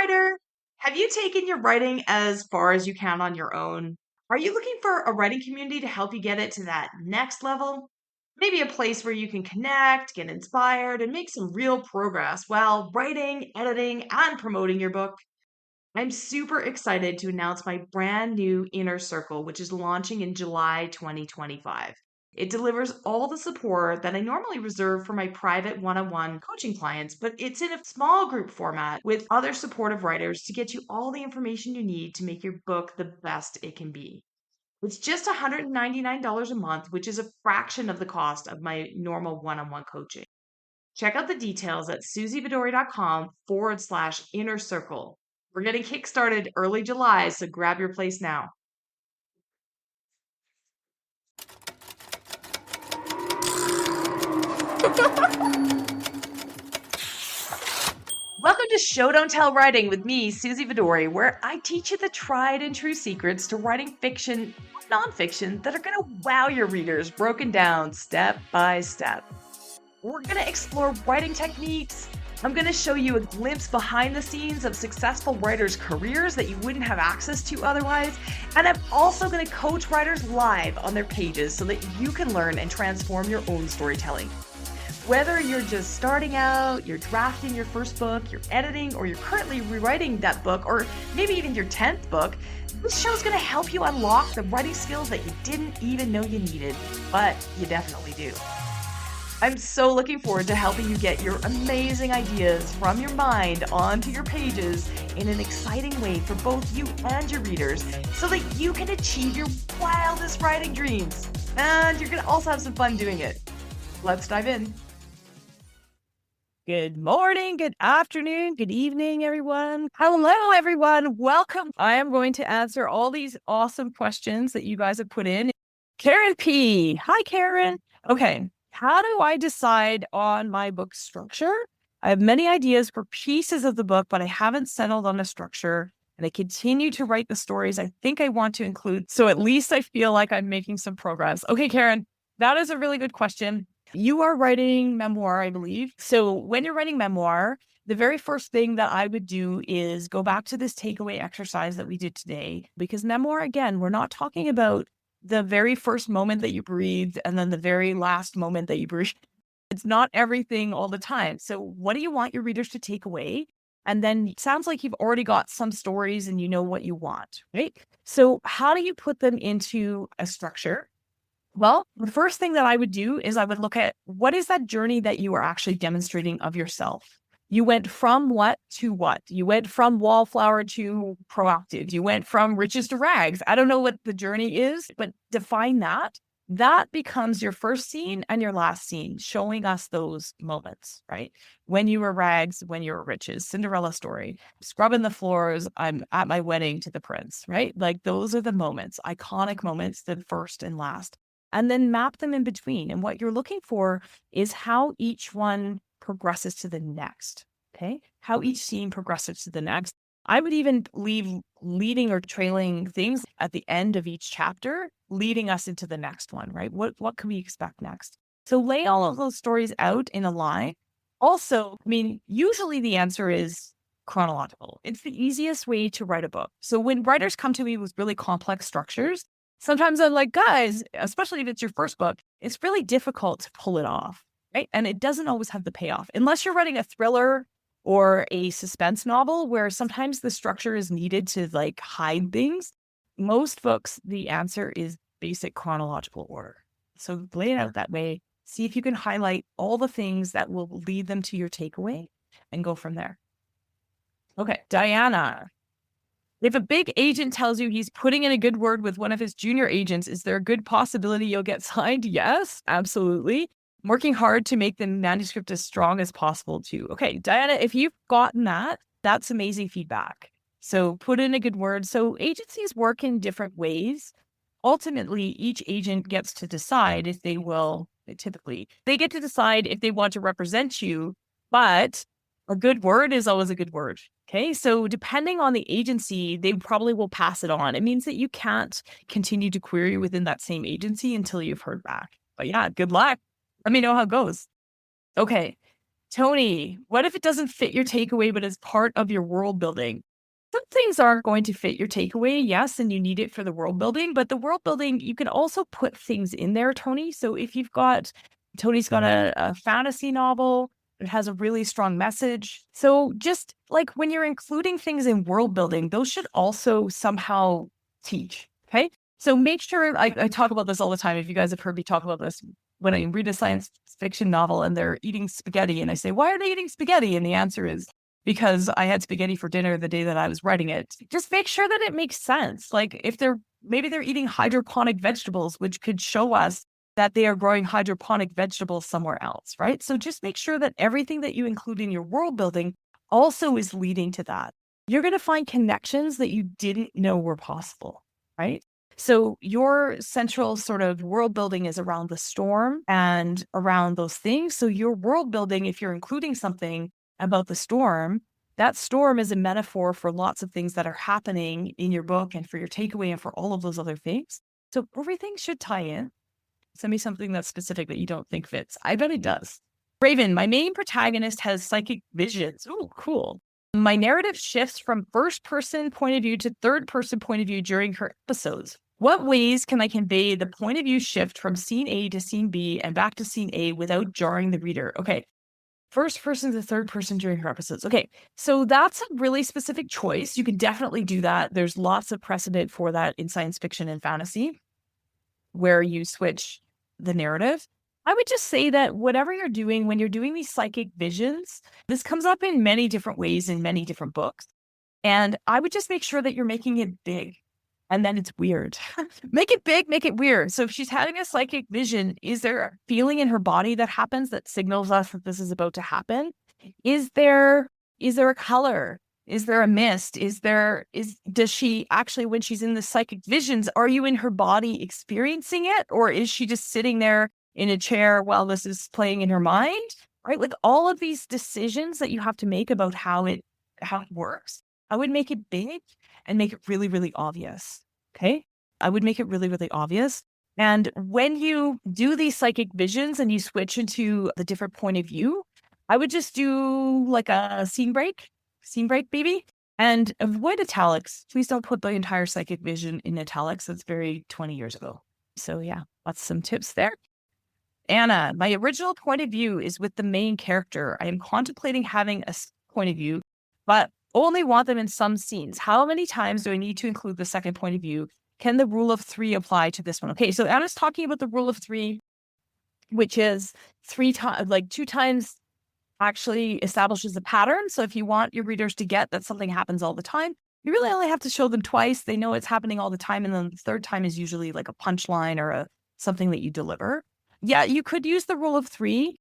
writer. Have you taken your writing as far as you can on your own? Are you looking for a writing community to help you get it to that next level? Maybe a place where you can connect, get inspired, and make some real progress while writing, editing, and promoting your book. I'm super excited to announce my brand new Inner Circle, which is launching in July 2025. It delivers all the support that I normally reserve for my private one on one coaching clients, but it's in a small group format with other supportive writers to get you all the information you need to make your book the best it can be. It's just $199 a month, which is a fraction of the cost of my normal one on one coaching. Check out the details at susiebedori.com/inner circle. We're getting kickstarted early July, so grab your place now. Welcome to Show Don't Tell Writing with me, Susie Bedori, where I teach you the tried and true secrets to writing fiction, nonfiction that are going to wow your readers, broken down step by step. We're going to explore writing techniques. I'm going to show you a glimpse behind the scenes of successful writers' careers that you wouldn't have access to otherwise. And I'm also going to coach writers live on their pages so that you can learn and transform your own storytelling. Whether you're just starting out, you're drafting your first book, you're editing, or you're currently rewriting that book, or maybe even your 10th book, this show's going to help you unlock the writing skills that you didn't even know you needed, but you definitely do. I'm so looking forward to helping you get your amazing ideas from your mind onto your pages in an exciting way for both you and your readers so that you can achieve your wildest writing dreams. And you're going to also have some fun doing it. Let's dive in. Good morning, good afternoon, good evening, everyone. Hello, everyone. Welcome. I am going to answer all these awesome questions that you guys have put in. Karen P. Hi, Karen. Okay. How do I decide on my book structure? I have many ideas for pieces of the book, but I haven't settled on a structure. And I continue to write the stories I think I want to include. So at least I feel like I'm making some progress. Okay, Karen, that is a really good question. You are writing memoir, I believe. So when you're writing memoir, the very first thing that I would do is go back to this takeaway exercise that we did today. Because memoir, again, we're not talking about the very first moment that you breathed and then the very last moment that you breathed. It's not everything all the time. So what do you want your readers to take away? And then it sounds like you've already got some stories and you know what you want, right? So how do you put them into a structure? Well, the first thing that I would do is I would look at what is that journey that you are actually demonstrating of yourself. You went from what to what? You went from wallflower to proactive. You went from riches to rags. I don't know what the journey is, but define that. That becomes your first scene and your last scene, showing us those moments, right? When you were rags, when you were riches, Cinderella story, scrubbing the floors, I'm at my wedding to the prince, right? Like those are the moments, iconic moments, the first and last. And then map them in between. And what you're looking for is how each one progresses to the next, okay? How each scene progresses to the next. I would even leave leading or trailing things at the end of each chapter, leading us into the next one, right? What can we expect next? So lay all of those stories out in a line. Also, usually the answer is chronological. It's the easiest way to write a book. So when writers come to me with really complex structures, sometimes I'm like, guys, especially if it's your first book, it's really difficult to pull it off, right? And it doesn't always have the payoff. Unless you're writing a thriller or a suspense novel where sometimes the structure is needed to like hide things. Most books, the answer is basic chronological order. So lay it out that way. See if you can highlight all the things that will lead them to your takeaway and go from there. Okay, Diana. If a big agent tells you he's putting in a good word with one of his junior agents, is there a good possibility you'll get signed? Yes, absolutely. I'm working hard to make the manuscript as strong as possible too. Okay, Diana, if you've gotten that, that's amazing feedback. So put in a good word. So agencies work in different ways. Ultimately, each agent gets to decide if they will, typically, they get to decide if they want to represent you, but a good word is always a good word. Okay. So depending on the agency, they probably will pass it on. It means that you can't continue to query within that same agency until you've heard back. But yeah, good luck. Let me know how it goes. Okay. Tony, what if it doesn't fit your takeaway, but is part of your world building? Some things aren't going to fit your takeaway, yes, and you need it for the world building, but the world building, you can also put things in there, Tony. So if Tony's got a fantasy novel, it has a really strong message. So just like when you're including things in world building, those should also somehow teach. Okay. So make sure I talk about this all the time. If you guys have heard me talk about this, when I read a science fiction novel and they're eating spaghetti and I say, why are they eating spaghetti? And the answer is because I had spaghetti for dinner the day that I was writing it. Just make sure that it makes sense. Like if maybe they're eating hydroponic vegetables, which could show us that they are growing hydroponic vegetables somewhere else, right? So just make sure that everything that you include in your world building also is leading to that. You're going to find connections that you didn't know were possible, right? So your central sort of world building is around the storm and around those things. So your world building, if you're including something about the storm, that storm is a metaphor for lots of things that are happening in your book and for your takeaway and for all of those other things. So everything should tie in. Send me something that's specific that you don't think fits. I bet it does. Raven, my main protagonist has psychic visions. Oh, cool. My narrative shifts from first person point of view to third person point of view during her episodes. What ways can I convey the point of view shift from scene A to scene B and back to scene A without jarring the reader? Okay. First person to third person during her episodes. Okay. So that's a really specific choice. You can definitely do that. There's lots of precedent for that in science fiction and fantasy where you switch the narrative. I would just say that whatever you're doing, when you're doing these psychic visions, this comes up in many different ways in many different books. And I would just make sure that you're making it big and then it's weird. Make it big, make it weird. So if she's having a psychic vision, is there a feeling in her body that happens that signals us that this is about to happen? Is there a color? Is there a mist? Does she actually, when she's in the psychic visions, are you in her body experiencing it? Or is she just sitting there in a chair while this is playing in her mind? Right? Like all of these decisions that you have to make about how it works. I would make it big and make it really, really obvious. Okay. I would make it really, really obvious. And when you do these psychic visions and you switch into the different point of view, I would just do like a scene break, baby, and avoid italics. Please don't put the entire psychic vision in italics. That's very 20 years ago. So yeah, that's some tips there. Anna, my original point of view is with the main character. I am contemplating having a point of view, but only want them in some scenes. How many times do I need to include the second point of view? Can the rule of 3 apply to this one? Okay, so Anna's talking about the rule of 3, which is 2 times actually establishes a pattern. So if you want your readers to get that something happens all the time, you really only have to show them twice. They know it's happening all the time. And then the third time is usually like a punchline or something that you deliver. Yeah, you could use the rule of 3.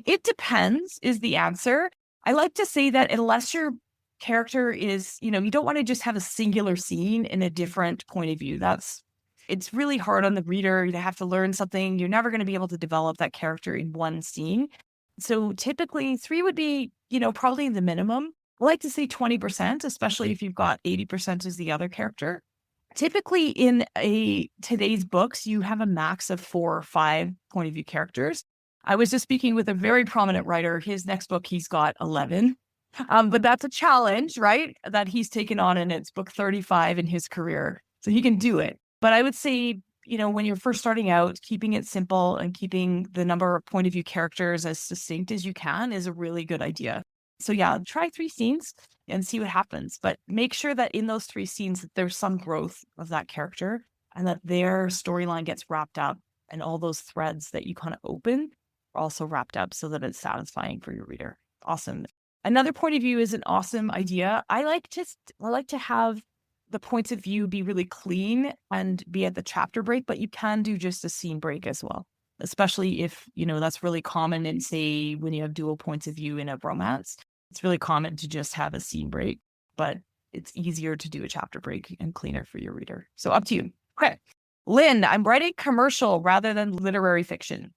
It depends is the answer. I like to say that unless your character is, you don't want to just have a singular scene in a different point of view. It's really hard on the reader. You have to learn something. You're never going to be able to develop that character in one scene. So typically 3 would be, probably the minimum. I like to say 20%, especially if you've got 80% as the other character. Typically in today's books, you have a max of 4 or 5 point of view characters. I was just speaking with a very prominent writer. His next book, he's got 11. But that's a challenge, right? That he's taken on, and it's book 35 in his career. So he can do it. But I would say, when you're first starting out, keeping it simple and keeping the number of point of view characters as succinct as you can is a really good idea. So yeah, try 3 scenes and see what happens. But make sure that in those 3 scenes, that there's some growth of that character and that their storyline gets wrapped up and all those threads that you kind of open are also wrapped up so that it's satisfying for your reader. Awesome. Another point of view is an awesome idea. I like to have the points of view be really clean and be at the chapter break, but you can do just a scene break as well, especially if, that's really common in, say, when you have dual points of view in a romance. It's really common to just have a scene break, but it's easier to do a chapter break and cleaner for your reader. So up to you. Okay. Lynn, I'm writing commercial rather than literary fiction.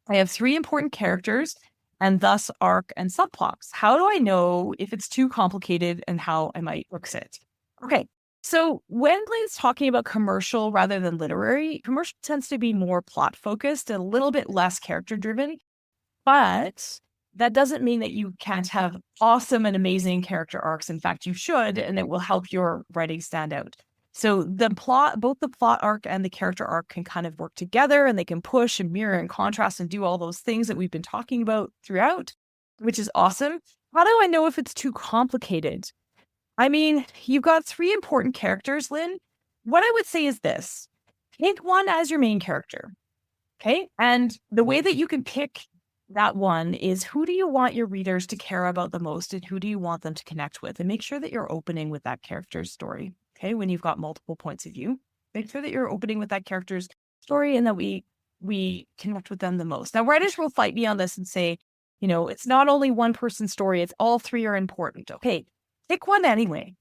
I have 3 important characters and thus arc and subplots. How do I know if it's too complicated and how I might fix it? Okay. So when Lynn's talking about commercial rather than literary, commercial tends to be more plot focused and a little bit less character driven. But that doesn't mean that you can't have awesome and amazing character arcs. In fact, you should, and it will help your writing stand out. So both the plot arc and the character arc can kind of work together, and they can push and mirror and contrast and do all those things that we've been talking about throughout, which is awesome. How do I know if it's too complicated? I mean, you've got three important characters, Lynn. What I would say is this: pick one as your main character. Okay. And the way that you can pick that one is, who do you want your readers to care about the most, and who do you want them to connect with? And make sure that you're opening with that character's story. Okay. When you've got multiple points of view, make sure that you're opening with that character's story and that we connect with them the most. Now, writers will fight me on this and say, it's not only one person's story, it's all three are important. Okay. Pick one anyway.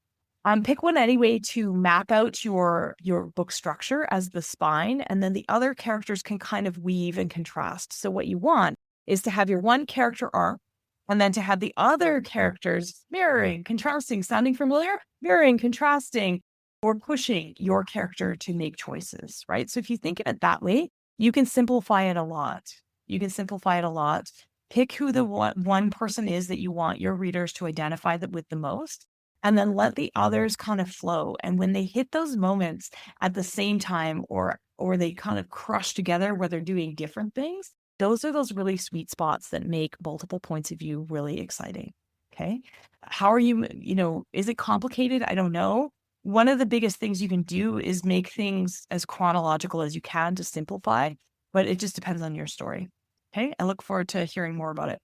Pick one anyway to map out your book structure as the spine, and then the other characters can kind of weave and contrast. So what you want is to have your one character arc, and then to have the other characters mirroring, contrasting, sounding familiar, mirroring, contrasting, or pushing your character to make choices, right? So if you think of it that way, you can simplify it a lot. Pick who the one person is that you want your readers to identify with the most, and then let the others kind of flow. And when they hit those moments at the same time, or they kind of crush together where they're doing different things, those are those really sweet spots that make multiple points of view really exciting. Okay. How are you, is it complicated? I don't know. One of the biggest things you can do is make things as chronological as you can to simplify, but it just depends on your story. Okay. I look forward to hearing more about it.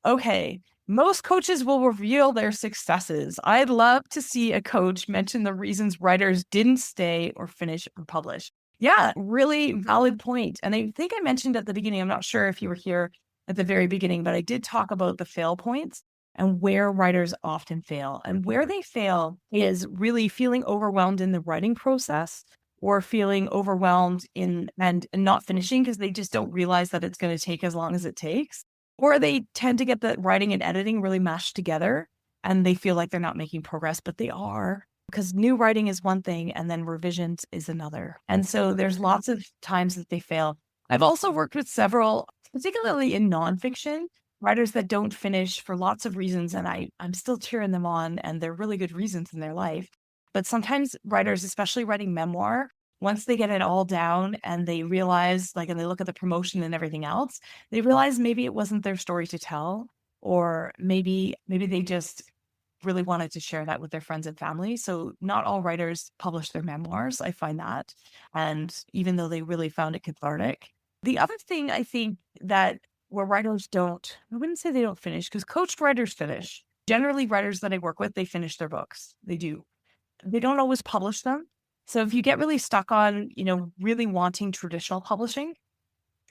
Okay. Most coaches will reveal their successes. I'd love to see a coach mention the reasons writers didn't stay or finish or publish. Yeah, really valid point. And I think I mentioned at the beginning, I'm not sure if you were here at the very beginning, but I did talk about the fail points and where writers often fail. And where they fail is really feeling overwhelmed in the writing process, or feeling overwhelmed and not finishing because they just don't realize that it's going to take as long as it takes. Or they tend to get the writing and editing really mashed together, and they feel like they're not making progress, but they are, because new writing is one thing and then revisions is another. And so there's lots of times that they fail. I've also worked with several, particularly in nonfiction, writers that don't finish for lots of reasons, and I'm still cheering them on, and they're really good reasons in their life. But sometimes writers, especially writing memoir, once they get it all down and they realize, and they look at the promotion and everything else, they realize maybe it wasn't their story to tell, or maybe they just really wanted to share that with their friends and family. So not all writers publish their memoirs. I find that. And even though they really found it cathartic. The other thing I think that where writers I wouldn't say they don't finish, because coached writers finish. Generally, writers that I work with, they finish their books. They do. They don't always publish them. So if you get really stuck on, really wanting traditional publishing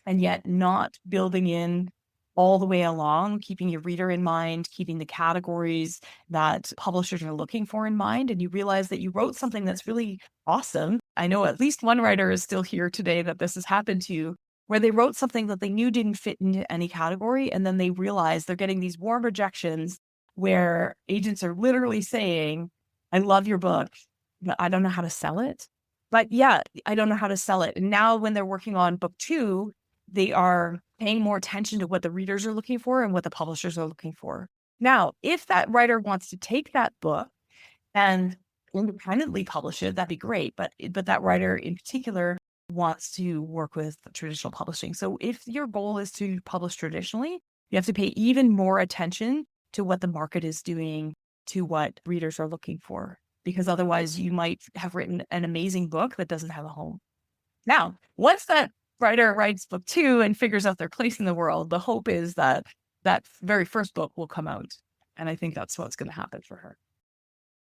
and yet not building in all the way along, keeping your reader in mind, keeping the categories that publishers are looking for in mind, and you realize that you wrote something that's really awesome. I know at least one writer is still here today that this has happened to, where they wrote something that they knew didn't fit into any category, and then they realize they're getting these warm rejections where agents are literally saying, I love your book, but I don't know how to sell it. But yeah, I don't know how to sell it. And now when they're working on book 2, they are paying more attention to what the readers are looking for and what the publishers are looking for. Now, if that writer wants to take that book and independently publish it, that'd be great. But that writer in particular wants to work with traditional publishing. So if your goal is to publish traditionally, you have to pay even more attention to what the market is doing, to what readers are looking for, because otherwise you might have written an amazing book that doesn't have a home. Now, once that writer writes book 2 and figures out their place in the world, the hope is that that very first book will come out. And I think that's what's going to happen for her.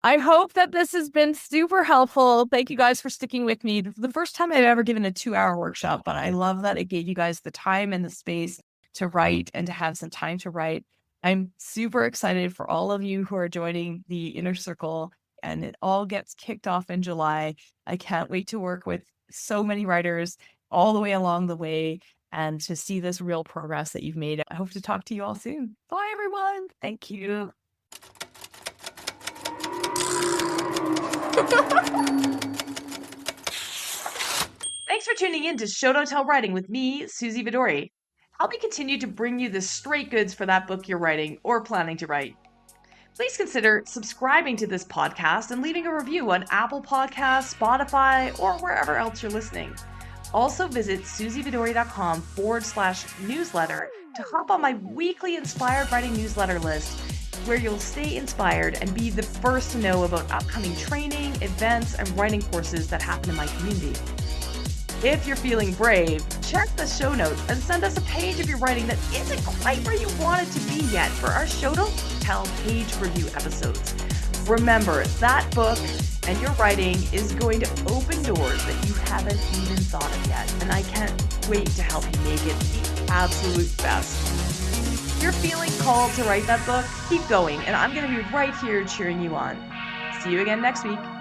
I hope that this has been super helpful. Thank you guys for sticking with me. This is the first time I've ever given a 2-hour workshop, but I love that it gave you guys the time and the space to write and to have some time to write. I'm super excited for all of you who are joining the Inner Circle, and it all gets kicked off in July. I can't wait to work with so many writers all the way along the way and to see this real progress that you've made. I hope to talk to you all soon. Bye, everyone. Thank you. Thanks for tuning in to Show Don't Tell Writing with me, Susie Vidori. help me continue to bring you the straight goods for that book you're writing or planning to write. Please consider subscribing to this podcast and leaving a review on Apple Podcasts, Spotify, or wherever else you're listening. Also visit susievidori.com/newsletter to hop on my weekly Inspired Writing newsletter list, where you'll stay inspired and be the first to know about upcoming training, events, and writing courses that happen in my community. If you're feeling brave, check the show notes and send us a page of your writing that isn't quite where you want it to be yet for our Show Don't Tell page review episodes. Remember, that book and your writing is going to open doors that you haven't even thought of yet, and I can't wait to help you make it the absolute best. If you're feeling called to write that book, keep going, and I'm going to be right here cheering you on. See you again next week.